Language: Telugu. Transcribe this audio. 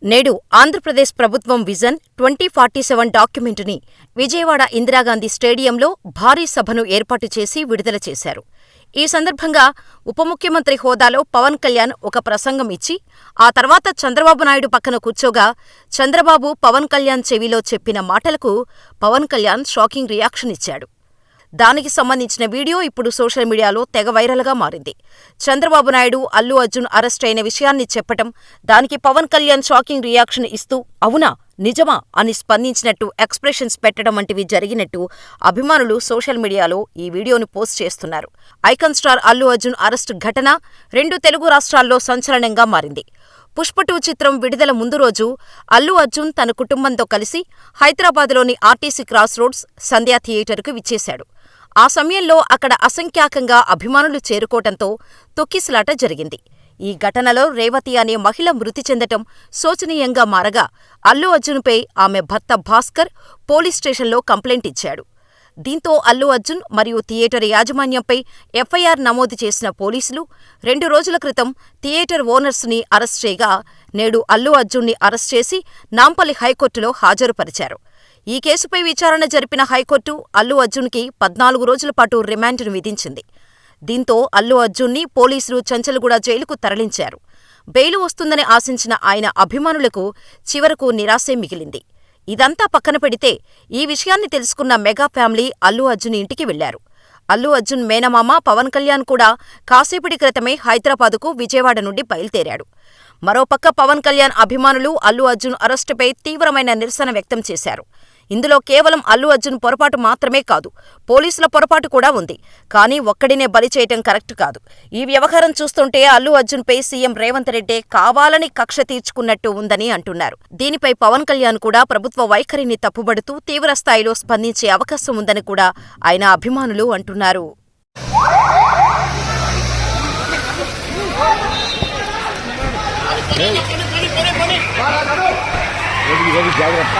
నేడు ఆంధ్రప్రదేశ్ ప్రభుత్వం విజన్ 2047 డాక్యుమెంటుని విజయవాడ ఇందిరాగాంధీ స్టేడియంలో భారీ సభను ఏర్పాటు చేసి విడుదల చేశారు. ఈ సందర్భంగా ఉప ముఖ్యమంత్రి హోదాలో పవన్ కళ్యాణ్ ఒక ప్రసంగం ఇచ్చి, ఆ తర్వాత చంద్రబాబు నాయుడు పక్కన కూర్చోగా చంద్రబాబు పవన్ కళ్యాణ్ చెవిలో చెప్పిన మాటలకు పవన్ కళ్యాణ్ షాకింగ్ రియాక్షన్ ఇచ్చాడు. దానికి సంబంధించిన వీడియో ఇప్పుడు సోషల్ మీడియాలో తెగ వైరల్గా మారింది. చంద్రబాబు నాయుడు, అల్లు అర్జున్ అరెస్ట్ అయిన విషయాన్ని చెప్పటం, దానికి పవన్ కళ్యాణ్ షాకింగ్ రియాక్షన్ ఇస్తూ అవునా, నిజమా అని స్పందించినట్టు ఎక్స్ప్రెషన్స్ పెట్టడం వంటివి జరిగినట్టు అభిమానులు సోషల్ మీడియాలో ఈ వీడియోను పోస్ట్ చేస్తున్నారు. Icon star Allu Arjun arrest ఘటన 2 తెలుగు రాష్ట్రాల్లో సంచలనంగా మారింది. పుష్ప 2 చిత్రం విడుదల ముందు రోజు అల్లు అర్జున్ తన కుటుంబంతో కలిసి హైదరాబాద్లోని ఆర్టీసీ క్రాస్ రోడ్స్ సంధ్యా థియేటర్కు విచ్చేశాడు. ఆ సమయంలో అక్కడ అసంఖ్యాకంగా అభిమానులు చేరుకోవటంతో తొక్కిసలాట జరిగింది. ఈ ఘటనలో రేవతి అనే మహిళ మృతి చెందటం శోచనీయంగా మారగా అల్లు అర్జున్పై ఆమె భర్త భాస్కర్ పోలీస్ స్టేషన్లో కంప్లైంట్ ఇచ్చాడు. దీంతో అల్లు అర్జున్ మరియు థియేటర్ యాజమాన్యంపై ఎఫ్ఐఆర్ నమోదు చేసిన పోలీసులు 2 రోజుల క్రితం థియేటర్ ఓనర్స్ని అరెస్ట్ చేయగా, నేడు అల్లు అర్జున్ని అరెస్ట్ చేసి నాంపల్లి హైకోర్టులో హాజరుపరిచారు. ఈ కేసుపై విచారణ జరిపిన హైకోర్టు అల్లు అర్జున్కి 14 రోజుల పాటు రిమాండ్ను విధించింది. దీంతో అల్లు అర్జున్ని పోలీసులు చంచల్గూడ జైలుకు తరలించారు. బెయిలు వస్తుందని ఆశించిన ఆయన అభిమానులకు చివరకు నిరాశే మిగిలింది. ఇదంతా పక్కన పెడితే ఈ విషయాన్ని తెలుసుకున్న మెగా ఫ్యామిలీ అల్లు అర్జున్ ఇంటికి వెళ్లారు. అల్లు అర్జున్ మేనమామ పవన్ కళ్యాణ్ కూడా కాసేపటి క్రితమే హైదరాబాదుకు విజయవాడ నుండి బయలుదేరాడు. మరోపక్క పవన్ కళ్యాణ్ అభిమానులు అల్లు అర్జున్ అరెస్టుపై తీవ్రమైన నిరసన వ్యక్తం చేశారు. ఇందులో కేవలం అల్లు అర్జున్ పొరపాటు మాత్రమే కాదు, పోలీసుల పొరపాటు కూడా ఉంది. కానీ ఒక్కడినే బలి చేయటం కరెక్ట్ కాదు. ఈ వ్యవహారం చూస్తుంటే అల్లు అర్జున్పై సీఎం రేవంత్ రెడ్డి కావాలని కక్ష తీర్చుకున్నట్టు ఉందని అంటున్నారు. దీనిపై పవన్ కళ్యాణ్ కూడా ప్రభుత్వ వైఖరిని తప్పుబడుతూ తీవ్రస్థాయిలో స్పందించే అవకాశం ఉందని కూడా ఆయన అభిమానులు అంటున్నారు. జాగ్రత్త